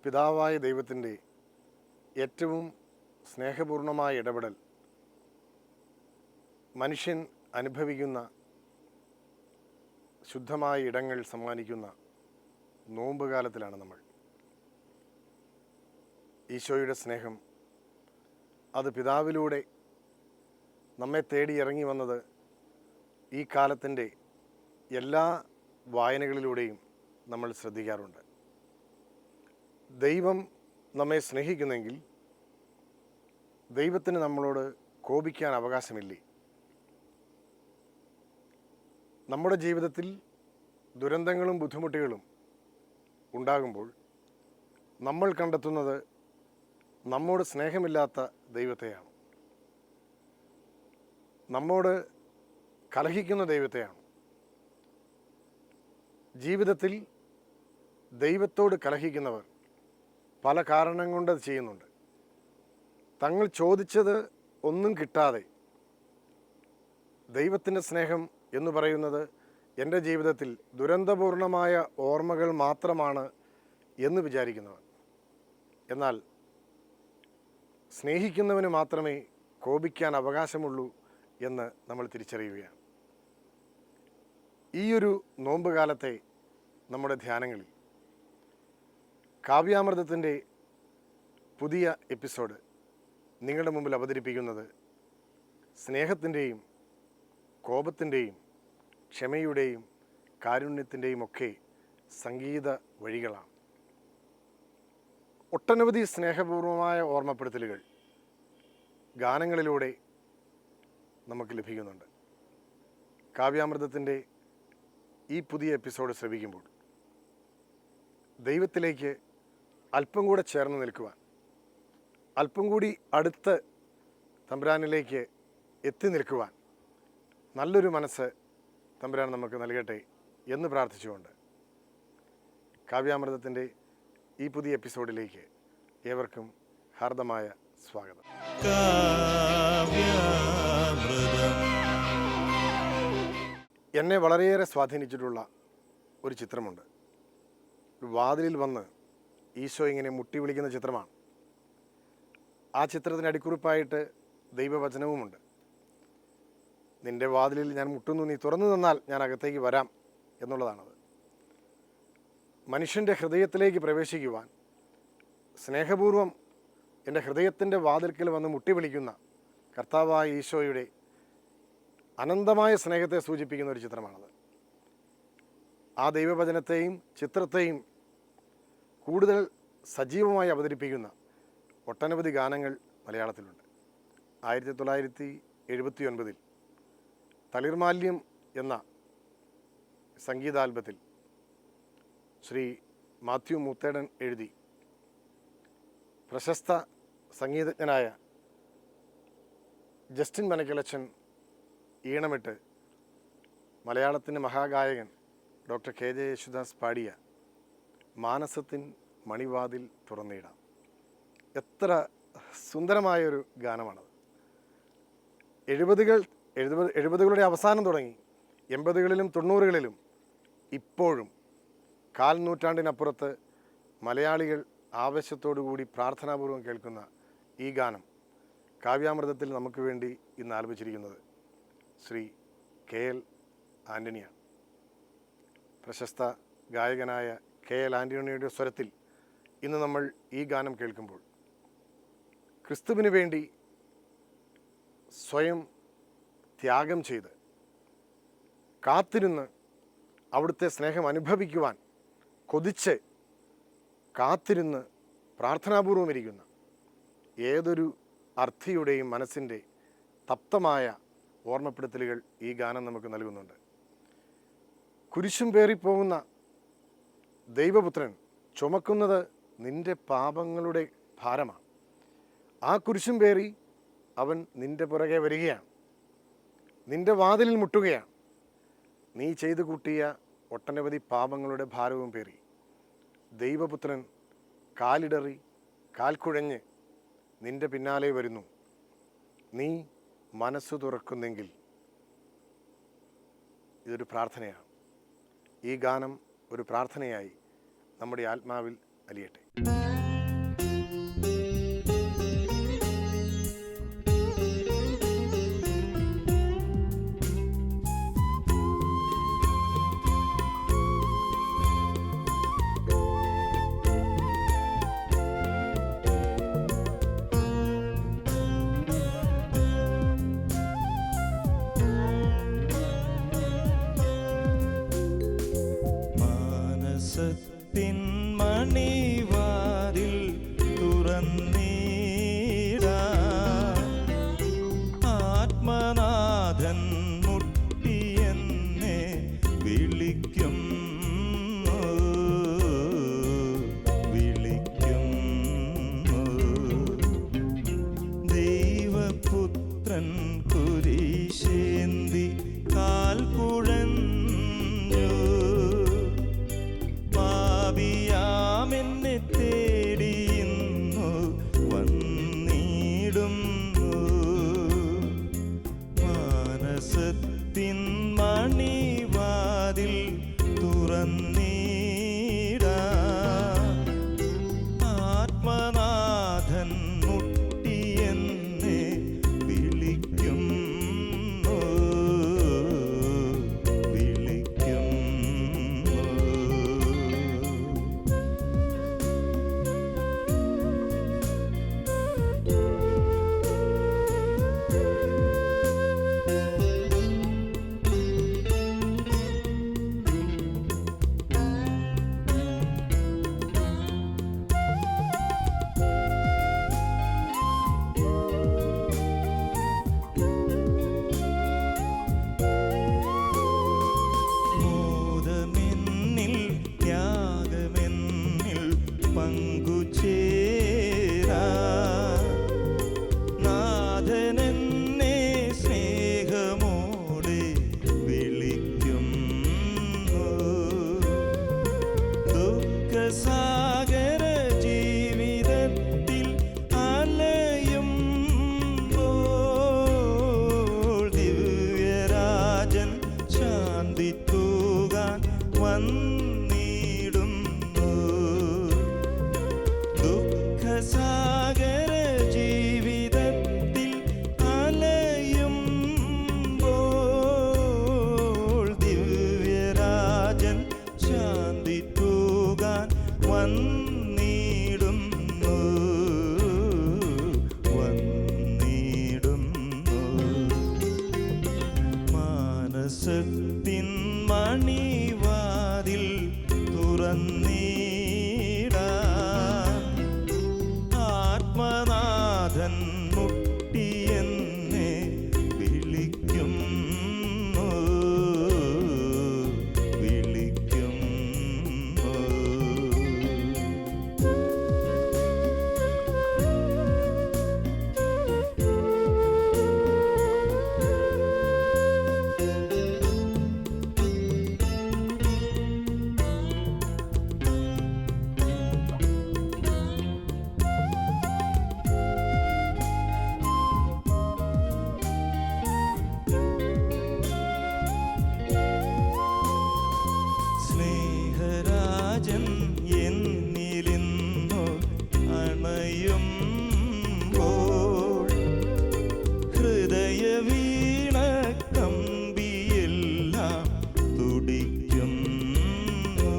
പിതാവായ ദൈവത്തിൻ്റെ ഏറ്റവും സ്നേഹപൂർണമായ ഇടപെടൽ മനുഷ്യൻ അനുഭവിക്കുന്ന ശുദ്ധമായ ഇടങ്ങൾ സമ്മാനിക്കുന്ന നോമ്പ് കാലത്തിലാണ് നമ്മൾ. ഈശോയുടെ സ്നേഹം അത് പിതാവിലൂടെ നമ്മെ തേടി ഇറങ്ങി വന്നത് ഈ കാലത്തിൻ്റെ എല്ലാ വായനകളിലൂടെയും നമ്മൾ ശ്രദ്ധിക്കാറുണ്ട്. ദൈവം നമ്മെ സ്നേഹിക്കുന്നെങ്കിൽ ദൈവത്തിന് നമ്മളോട് കോപിക്കാൻ അവകാശമില്ലേ? നമ്മുടെ ജീവിതത്തിൽ ദുരന്തങ്ങളും ബുദ്ധിമുട്ടുകളും ഉണ്ടാകുമ്പോൾ നമ്മൾ കണ്ടെത്തുന്നത് നമ്മോട് സ്നേഹമില്ലാത്ത ദൈവത്തെയാണ്, നമ്മോട് കലഹിക്കുന്ന ദൈവത്തെയാണ്. ജീവിതത്തിൽ ദൈവത്തോട് കലഹിക്കുന്നവർ പല കാരണം കൊണ്ട് അത് ചെയ്യുന്നുണ്ട്. തങ്ങൾ ചോദിച്ചത് ഒന്നും കിട്ടാതെ ദൈവത്തിൻ്റെ സ്നേഹം എന്ന് പറയുന്നത് എൻ്റെ ജീവിതത്തിൽ ദുരന്തപൂർണമായ ഓർമ്മകൾ മാത്രമാണ് എന്ന് വിചാരിക്കുന്നവർ. എന്നാൽ സ്നേഹിക്കുന്നവന് മാത്രമേ കോപിക്കാൻ അവകാശമുള്ളൂ എന്ന് നമ്മൾ തിരിച്ചറിയുകയാണ്. ഈയൊരു നോമ്പ് കാലത്തെ നമ്മുടെ ധ്യാനങ്ങളിൽ കാവ്യാമൃതത്തിൻ്റെ പുതിയ എപ്പിസോഡ് നിങ്ങളുടെ മുമ്പിൽ അവതരിപ്പിക്കുന്നത് സ്നേഹത്തിൻ്റെയും കോപത്തിൻ്റെയും ക്ഷമയുടെയും കാരുണ്യത്തിൻ്റെയും ഒക്കെ സംഗീത വഴികളാണ്. ഒട്ടനവധി സ്നേഹപൂർവമായ ഓർമ്മപ്പെടുത്തലുകൾ ഗാനങ്ങളിലൂടെ നമുക്ക് ലഭിക്കുന്നുണ്ട്. കാവ്യാമൃതത്തിൻ്റെ ഈ പുതിയ എപ്പിസോഡ് ശ്രവിക്കുമ്പോൾ ദൈവത്തിലേക്ക് അല്പം കൂടെ ചേർന്ന് നിൽക്കുവാൻ, അല്പം കൂടി അടുത്ത് തമ്പുരാനിലേക്ക് എത്തി നിൽക്കുവാൻ നല്ലൊരു മനസ്സ് തമ്പുരാൻ നമുക്ക് നൽകട്ടെ എന്ന് പ്രാർത്ഥിച്ചുകൊണ്ട് കാവ്യാമൃതത്തിൻ്റെ ഈ പുതിയ എപ്പിസോഡിലേക്ക് ഏവർക്കും ഹാർദമായ സ്വാഗതം. എന്നെ വളരെയേറെ സ്വാധീനിച്ചിട്ടുള്ള ഒരു ചിത്രമുണ്ട്. ഒരു വാതിലിൽ വന്ന് ഈശോ ഇങ്ങനെ മുട്ടി വിളിക്കുന്ന ചിത്രമാണ്. ആ ചിത്രത്തിന് അടിക്കുറിപ്പായിട്ട് ദൈവവചനവുമുണ്ട്. നിൻ്റെ വാതിലിൽ ഞാൻ മുട്ടുന്നു, നീ തുറന്നു തന്നാൽ ഞാൻ അകത്തേക്ക് വരാം എന്നുള്ളതാണത്. മനുഷ്യൻ്റെ ഹൃദയത്തിലേക്ക് പ്രവേശിക്കുവാൻ സ്നേഹപൂർവം എൻ്റെ ഹൃദയത്തിൻ്റെ വാതിൽക്കൽ വന്ന് മുട്ടി വിളിക്കുന്ന കർത്താവായ ഈശോയുടെ അനന്തമായ സ്നേഹത്തെ സൂചിപ്പിക്കുന്ന ഒരു ചിത്രമാണത്. ആ ദൈവവചനത്തെയും ചിത്രത്തെയും കൂടുതൽ സജീവമായി അവതരിപ്പിക്കുന്ന ഒട്ടനവധി ഗാനങ്ങൾ മലയാളത്തിലുണ്ട്. 1979 തളിർമാല്യം എന്ന സംഗീതാൽബത്തിൽ ശ്രീ മാത്യു മൂത്തേടൻ എഴുതി പ്രശസ്ത സംഗീതജ്ഞനായ ജസ്റ്റിൻ മനക്കിലച്ചൻ ഈണമിട്ട് മലയാളത്തിൻ്റെ മഹാഗായകൻ ഡോക്ടർ കെ.ജെ. യേശുദാസ് പാടിയ മാനസത്തിൻ മണിവാതിൽ തുറന്നിടാം. എത്ര സുന്ദരമായൊരു ഗാനമാണത്. 70കളുടെ അവസാനം തുടങ്ങി 80കളിലും 90കളിലും ഇപ്പോഴും 1/4 നൂറ്റാണ്ടിനപ്പുറത്ത് മലയാളികൾ ആവേശത്തോടുകൂടി പ്രാർത്ഥനാപൂർവം കേൾക്കുന്ന ഈ ഗാനം കാവ്യാമൃതത്തിൽ നമുക്ക് വേണ്ടി ഇന്ന് ആലപിച്ചിരിക്കുന്നത് ശ്രീ കെ.എൽ. ആൻ്റണിയാണ്. പ്രശസ്ത ഗായകനായ കെ.എൽ. ആൻ്റണിയുടെ സ്വരത്തിൽ ഇന്ന് നമ്മൾ ഈ ഗാനം കേൾക്കുമ്പോൾ ക്രിസ്തുവിന് വേണ്ടി സ്വയം ത്യാഗം ചെയ്ത് കാത്തിരുന്ന് അവിടുത്തെ സ്നേഹം അനുഭവിക്കുവാൻ കൊതിച്ച് കാത്തിരുന്ന് പ്രാർത്ഥനാപൂർവം ഇരിക്കുന്ന ഏതൊരു അർത്ഥിയുടെയും മനസ്സിൻ്റെ തപ്തമായ ഓർമ്മപ്പെടുത്തലുകൾ ഈ ഗാനം നമുക്ക് നൽകുന്നുണ്ട്. കുരിശും പേറിപ്പോകുന്ന ദൈവപുത്രൻ ചുമക്കുന്നത് നിൻ്റെ പാപങ്ങളുടെ ഭാരമാണ്. ആ കുരിശും പേറി അവൻ നിൻ്റെ പുറകെ വരികയാണ്, നിൻ്റെ വാതിലിൽ മുട്ടുകയാണ്. നീ ചെയ്തു കൂട്ടിയ ഒട്ടനവധി പാപങ്ങളുടെ ഭാരവും പേറി ദൈവപുത്രൻ കാലിടറി കാൽക്കുഴഞ്ഞ് നിൻ്റെ പിന്നാലെ വരുന്നു. നീ മനസ്സു തുറക്കുന്നെങ്കിൽ ഇതൊരു പ്രാർത്ഥനയാണ്. ഈ ഗാനം ഒരു പ്രാർത്ഥനയായി നമ്മുടെ ആത്മാവിൽ അലിയട്ടെ. മണിവാതിൽ തുറന്നീടാ. ആത്മനാഥൻ മുട്ടിയെന്നെ വിളിക്കും ദൈവപുത്രൻ കുരിശേന്തി കാൽ കുഴഞ്ഞു. പാപിയാമെന്നെ തേടി ഇന്നു വന്നിടുന്നു. മാനസത്തിൻ മണിവാതിൽ തുറന്നീടാ. ആത്മനാഥൻ മുട്ടിയെന്നെ വിളിക്കും വിളിക്കും. മോദമെന്നിൽ ത്യാഗമെന്നിൽ പങ്കുചേരാ. നാഥനെന്നെ സ്നേഹമോടെ വിളിക്കുന്നു. ദുഃഖസാഗര ജീവിതത്തിൽ അലയുമ്പോൾ ദിവ്യരാജൻ ശാന്തി തൂകാൻ വന്നിടുന്നു. ദുഃഖസാഗര ജീവിതത്തിൽ അലയുമ്പോൾ ദിവ്യരാജൻ ശാന്തി തൂകാൻ വന്നിടുന്നു വന്നിടുന്നു. മാനസത്തിൻ മണിവാതിൽ തുറന്നീടാ. ആത്മനാഥൻ മുട്ടിയെന്നെ വിളിക്കും വിളിക്കും. സ്നേഹരാജൻ എന്നിലിന്നു അണയുമ്പോൾ ഹൃദയവീണ കമ്പിയെല്ലാം തുടിക്കുന്നു.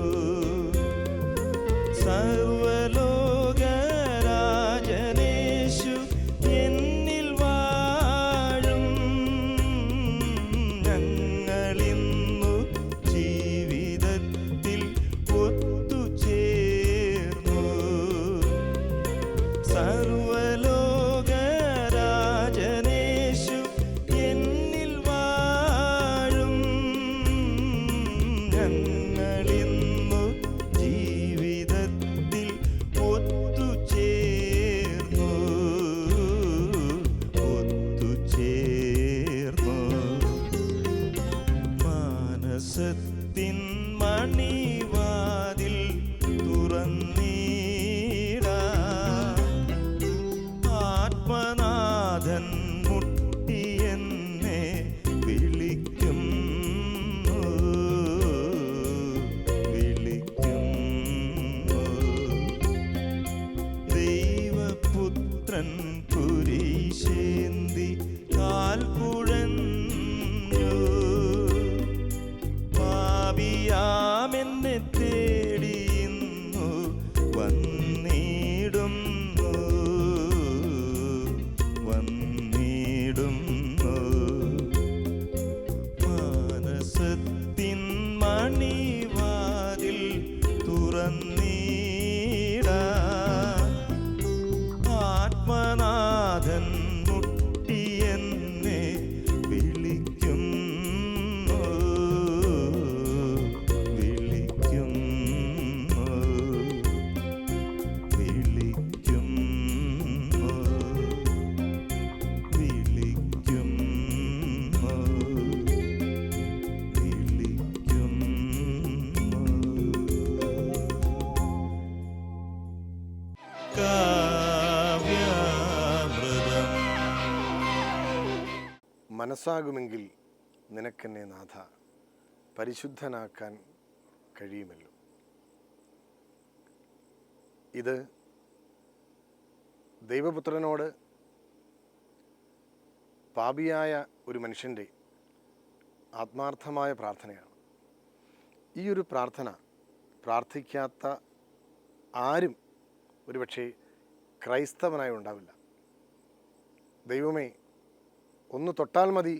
സർവലോകരാജനേശു എന്നിൽ വാഴും. ഞങ്ങളിന്നു ജീവിതത്തിൽ ഒത്തുചേർന്നു. സർവലോകരാജനേശു എന്നിൽ വാഴും. ഞങ്ങളിന്നു ജീവിതത്തിൽ ഒത്തുചേർന്നു ഒത്തുചേർന്നു. മാനസത്തിൻ മണിവാതിൽ തുറന്നീടാ. ആത്മനാഥൻ മുട്ടിയെന്നെ വിളിക്കും വിളിക്കും. ദൈവപുത്രൻ കുരിശേന്തി കാൽ കുഴഞ്ഞു. പാപിയാമെന്നെ തേടി ഇന്നു വന്നിടുന്നു വന്നിടുന്നു. മാനസത്തിൻ മണിവാതിൽ തുറന്നീ കാവ്യാമൃതം. മനസ്സാകുമെങ്കിൽ നിനക്കെന്നെ നാഥ പരിശുദ്ധനാക്കാൻ കഴിയുമല്ലോ. ഇത് ദൈവപുത്രനോട് പാപിയായ ഒരു മനുഷ്യൻ്റെ ആത്മാർത്ഥമായ പ്രാർത്ഥനയാണ്. ഈ ഒരു പ്രാർത്ഥന പ്രാർത്ഥിക്കാത്ത ആരും ഒരുപക്ഷെ ക്രൈസ്തവനായി ഉണ്ടാവില്ല. ദൈവമേ, ഒന്ന് തൊട്ടാൽ മതി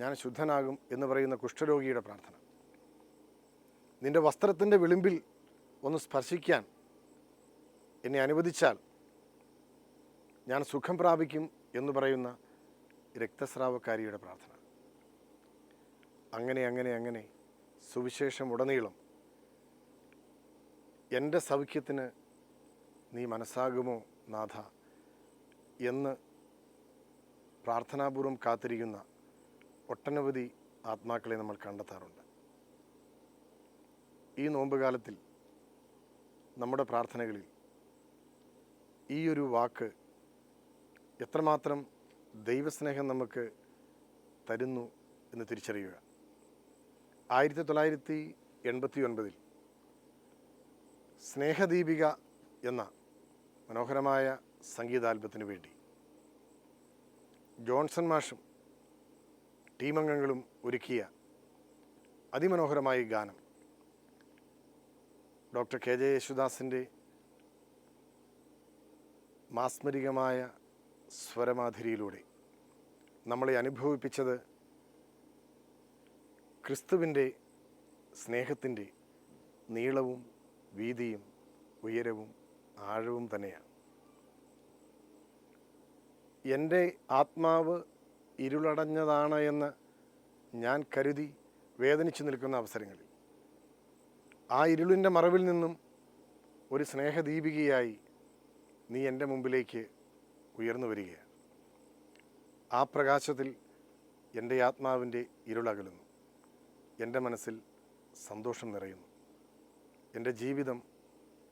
ഞാൻ ശുദ്ധനാകും എന്ന് പറയുന്ന കുഷ്ഠരോഗിയുടെ പ്രാർത്ഥന, നിൻ്റെ വസ്ത്രത്തിൻ്റെ വിളിമ്പിൽ ഒന്ന് സ്പർശിക്കാൻ എന്നെ അനുവദിച്ചാൽ ഞാൻ സുഖം പ്രാപിക്കും എന്ന് പറയുന്ന രക്തസ്രാവക്കാരിയുടെ പ്രാർത്ഥന, അങ്ങനെ അങ്ങനെ അങ്ങനെ സുവിശേഷം ഉടനീളം എൻ്റെ സൗഖ്യത്തിന് നീ മനസ്സാകുമോ നാഥ എന്ന് പ്രാർത്ഥനാപൂർവം കാത്തിരിക്കുന്ന ഒട്ടനവധി ആത്മാക്കളെ നമ്മൾ കണ്ടെത്താറുണ്ട്. ഈ നോമ്പുകാലത്തിൽ നമ്മുടെ പ്രാർത്ഥനകളിൽ ഈ ഒരു വാക്ക് എത്രമാത്രം ദൈവസ്നേഹം നമുക്ക് തരുന്നു എന്ന് തിരിച്ചറിയുക. 1989 സ്നേഹദീപിക എന്ന മനോഹരമായ സംഗീതാൽബത്തിനു വേണ്ടി ജോൺസൺ മാഷും ടീമംഗങ്ങളും ഒരുക്കിയ അതിമനോഹരമായ ഗാനം ഡോക്ടർ KJ യേശുദാസിൻ്റെ മാസ്മരികമായ സ്വരമാധുരിയിലൂടെ നമ്മളെ അനുഭവിപ്പിച്ചത് ക്രിസ്തുവിൻ്റെ സ്നേഹത്തിൻ്റെ നീളവും വീതിയും ഉയരവും ആഴവും തന്നെയാണ്. എൻ്റെ ആത്മാവ് ഇരുളടഞ്ഞതാണ് എന്ന് ഞാൻ കരുതി വേദനിച്ചു നിൽക്കുന്ന അവസരങ്ങളിൽ ആ ഇരുളിൻ്റെ മറവിൽ നിന്നും ഒരു സ്നേഹദീപികയായി നീ എൻ്റെ മുമ്പിലേക്ക് ഉയർന്നു വരികയാണ്. ആ പ്രകാശത്തിൽ എൻ്റെ ആത്മാവിൻ്റെ ഇരുളകലുന്നു, എൻ്റെ മനസ്സിൽ സന്തോഷം നിറയുന്നു, എൻ്റെ ജീവിതം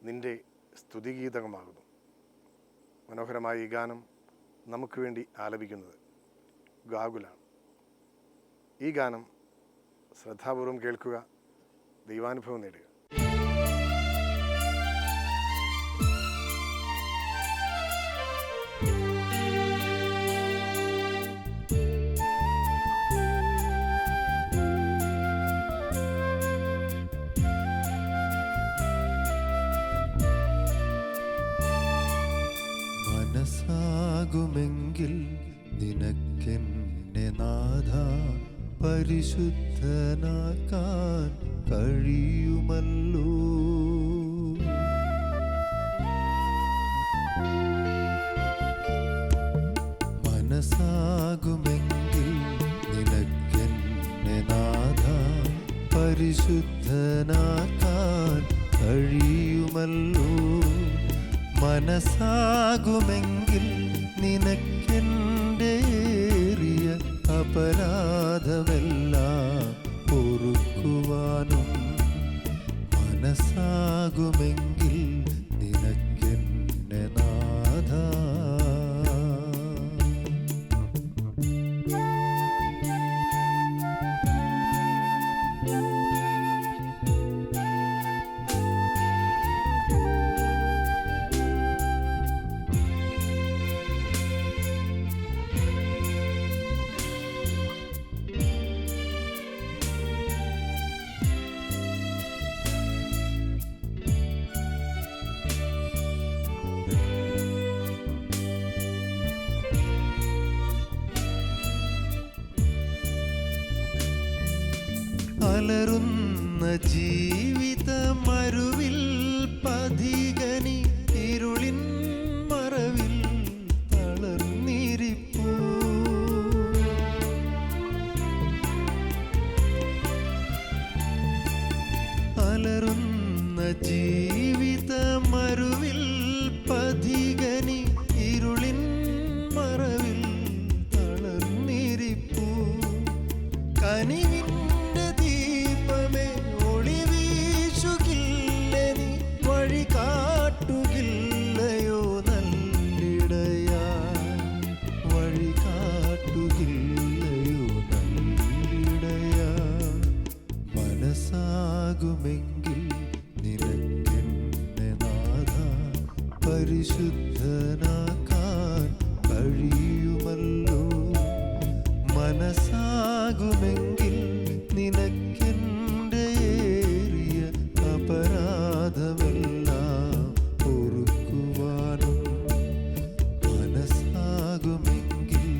നിൻ്റെ സ്തുതിഗീതകമാകുന്നു. മനോഹരമായ ഈ ഗാനം നമുക്ക് വേണ്ടി ആലപിക്കുന്നത് ഗാകുലാണ്. ഈ ഗാനം ശ്രദ്ധാപൂർവം കേൾക്കുക, ദൈവാനുഭവം നേടുക. മനസ്സാകുമെങ്കിൽ നിനക്കെന്നെ നാഥ പരിശുദ്ധനാക്കാൻ കഴിയുമല്ലോ. മനസ്സാകുമെങ്കിൽ നിനക്കെന്നെ നാഥ പരിശുദ്ധനാക്കാൻ കഴിയുമല്ലോ. മനസ്സാകുമെങ്കിൽ നിനക്കെൻ്റെ ഏറിയ അപരാധമെല്ലാം പൊറുക്കുവാനും. മനസ്സാകുമെങ്കിൽ നിനക്കെന്നെ നാഥ. പരിശുദ്ധനാക്കാൻ കഴിയുമല്ലോ. മനസ്സാകുമെങ്കിൽ നിനക്കെൻ്റെ ഏറിയ അപരാധമെല്ലാം പൊറുക്കുവാനും. മനസ്സാകുമെങ്കിൽ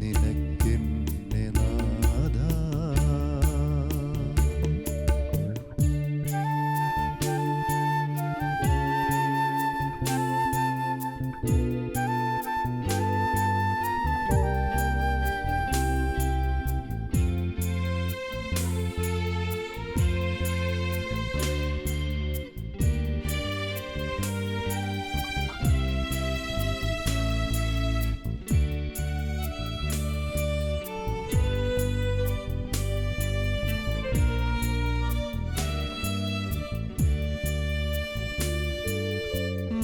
നിനക്കെന്നെ നാഥാ.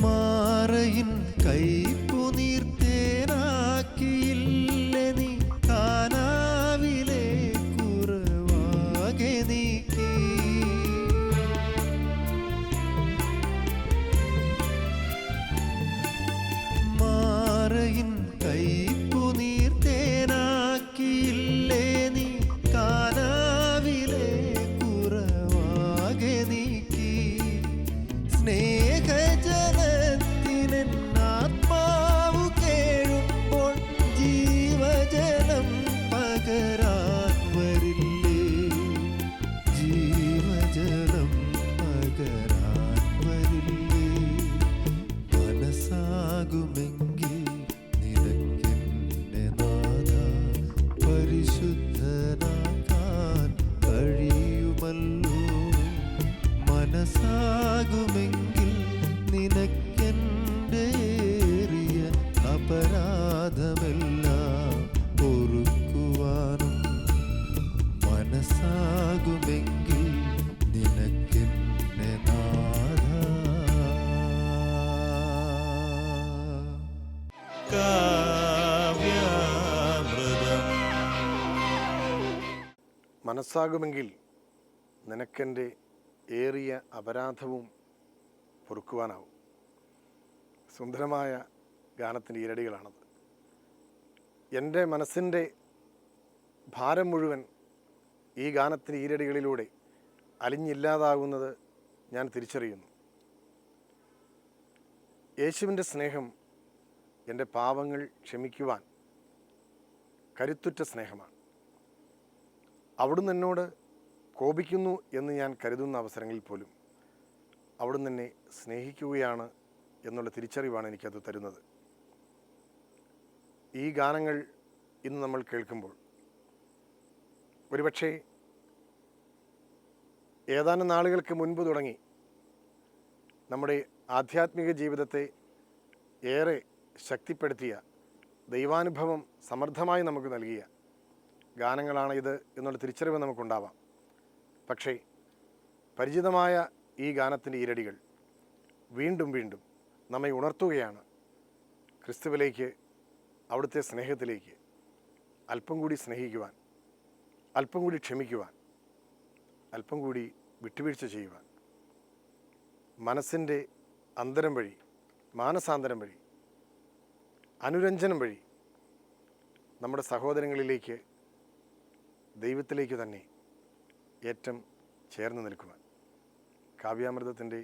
മാറയിൻ കൈപ്പുനീർത്തേനാക്കിയില്ലേ നീ, കാനാവിലെ കുറവാകെ നീക്കി. മാറയിൻ കൈപ്പുനീർത്തേനാക്കിയില്ലേ നീ, കാനാവിലെ കുറവാകെ നീക്കി. സ്നേഹജലത്തിനാത്മാവു കേഴുമ്പോൾ ജീവജലം പകരാൻ വരില്ലേ. ജീവജലം പകരാൻ വരില്ലേ. മനസ്സാകുമെങ്കിൽ നിനക്കെന്നെ നാഥാ പരിശുദ്ധനാക്കാൻ കഴിയുമല്ലോ. മനസ്സാകുമെങ്കിൽ നിനക്കെൻ്റെ ഏറിയ അപരാധമെല്ലാം പൊറുക്കുവാനും. മനസ്സാകുമെങ്കിൽ നിനക്കെന്നെ നാഥാ. കാവ്യാമൃതം. മനസ്സാകുമെങ്കിൽ നിനക്കെൻ്റെ ഏറിയ അപരാധവും പൊറുക്കുവാനാവും. സുന്ദരമായ ഗാനത്തിൻ്റെ ഈരടികളാണത്. എൻ്റെ മനസ്സിൻ്റെ ഭാരം മുഴുവൻ ഈ ഗാനത്തിൻ്റെ ഈരടികളിലൂടെ അലിഞ്ഞില്ലാതാകുന്നത് ഞാൻ തിരിച്ചറിയുന്നു. യേശുവിൻ്റെ സ്നേഹം എൻ്റെ പാപങ്ങൾ ക്ഷമിക്കുവാൻ കരുത്തുറ്റ സ്നേഹമാണ്. അവിടുന്ന് എന്നോട് കോപിക്കുന്നു എന്ന് ഞാൻ കരുതുന്ന അവസരങ്ങളിൽ പോലും അവിടുന്ന് എന്നെ സ്നേഹിക്കുകയാണ് എന്നുള്ള തിരിച്ചറിവാണ് എനിക്കത് തരുന്നത്. ഈ ഗാനങ്ങൾ ഇന്ന് നമ്മൾ കേൾക്കുമ്പോൾ ഒരുപക്ഷെ ഏതാനും നാളുകൾക്ക് മുൻപ് തുടങ്ങി നമ്മുടെ ആധ്യാത്മിക ജീവിതത്തെ ഏറെ ശക്തിപ്പെടുത്തിയ, ദൈവാനുഭവം സമൃദ്ധമായി നമുക്ക് നൽകിയ ഗാനങ്ങളാണ് ഇത് എന്നുള്ള തിരിച്ചറിവ് നമുക്കുണ്ടാവാം. പക്ഷേ പരിചിതമായ ഈ ഗാനത്തിൻ്റെ ഈരടികൾ വീണ്ടും വീണ്ടും നമ്മെ ഉണർത്തുകയാണ് ക്രിസ്തുവിലേക്ക്, അവിടുത്തെ സ്നേഹത്തിലേക്ക്. അല്പം കൂടി സ്നേഹിക്കുവാൻ, അല്പം കൂടി ക്ഷമിക്കുവാൻ, അല്പം കൂടി വിട്ടുവീഴ്ച ചെയ്യുവാൻ. മനസ്സിൻ്റെ അന്തരം വഴി, മാനസാന്തരം വഴി, അനുരഞ്ജനം വഴി നമ്മുടെ സഹോദരങ്ങളിലേക്ക്, ദൈവത്തിലേക്ക് തന്നെ ഏറ്റവും ചേർന്ന് നിൽക്കുവാൻ. കാവ്യാമൃതത്തിൻ്റെ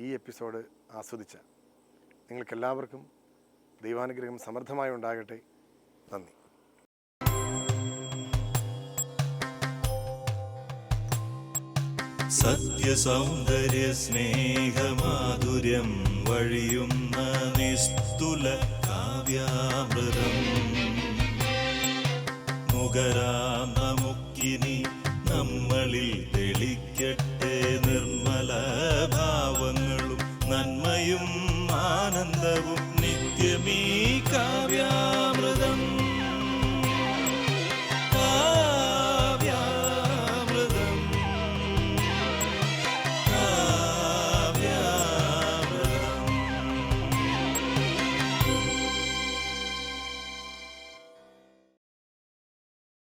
ഈ എപ്പിസോഡ് ആസ്വദിച്ച നിങ്ങൾക്കെല്ലാവർക്കും ദൈവാനുഗ്രഹം സമൃദ്ധമായി ഉണ്ടാകട്ടെ. നന്ദി. സത്യസൗന്ദര്യ സ്നേഹമാധുര്യം വഴിയുന്ന നിസ്തുല കാവ്യാമൃതം നുകരാം നമുക്കിനി നമ്മളിൽ തെളിക്കട്ടെ നിർമ്മല ഭാവങ്ങളും നന്മയും ആനന്ദവും നിത്യമീ